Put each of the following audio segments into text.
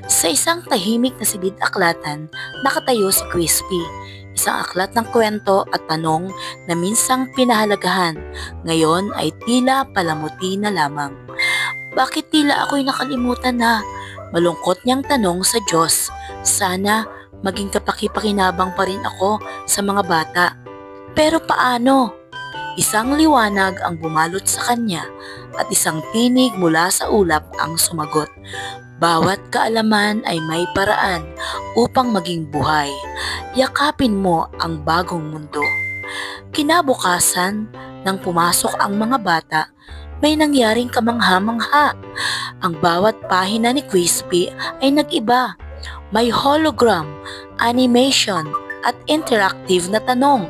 Sa isang tahimik na silid-aklatan, nakatayo si Crispy. Isang aklat ng kwento at tanong na minsang pinahalagahan, ngayon ay tila palamuti na lamang. Bakit tila ako'y nakalimutan na? Malungkot niyang tanong sa Diyos. Sana maging kapaki-pakinabang pa rin ako sa mga bata. Pero paano? Isang liwanag ang bumalot sa kanya at isang tinig mula sa ulap ang sumagot. Bawat kaalaman ay may paraan upang maging buhay. Yakapin mo ang bagong mundo. Kinabukasan, nang pumasok ang mga bata, may nangyaring kamangha-mangha. Ang bawat pahina ni Crispy ay nag-iba. May hologram, animation, at interactive na tanong.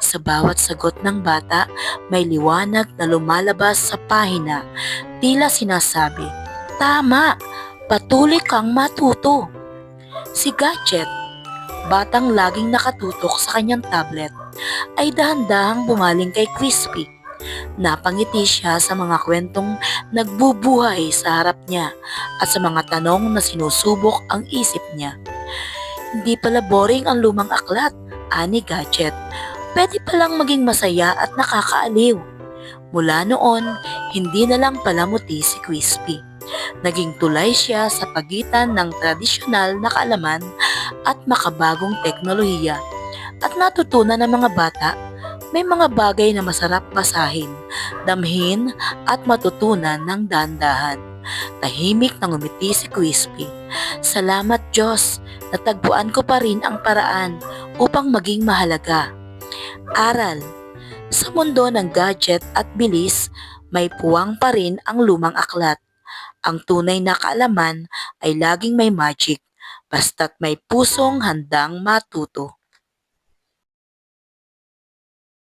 Sa bawat sagot ng bata, may liwanag na lumalabas sa pahina. Tila sinasabi, "Tama! Patuloy kang matuto." Si Gadget, batang laging nakatutok sa kanyang tablet, ay dahan-dahang bumaling kay Crispy. Napangiti siya sa mga kwentong nagbubuhay sa harap niya at sa mga tanong na sinusubok ang isip niya. Hindi pala boring ang lumang aklat, ani Gadget. Pwede palang maging masaya at nakakaaliw. Mula noon, hindi na lang palamuti si Crispy. Naging tulay siya sa pagitan ng tradisyonal na kaalaman at makabagong teknolohiya. At natutunan ng mga bata, may mga bagay na masarap basahin, damhin at matutunan ng dahan-dahan. Tahimik na ngumiti si Crispy. Salamat Diyos, natagpuan ko pa rin ang paraan upang maging mahalaga. Aral. Sa mundo ng gadget at bilis, may puwang pa rin ang lumang aklat. Ang tunay na kaalaman ay laging may magic, basta't may pusong handang matuto.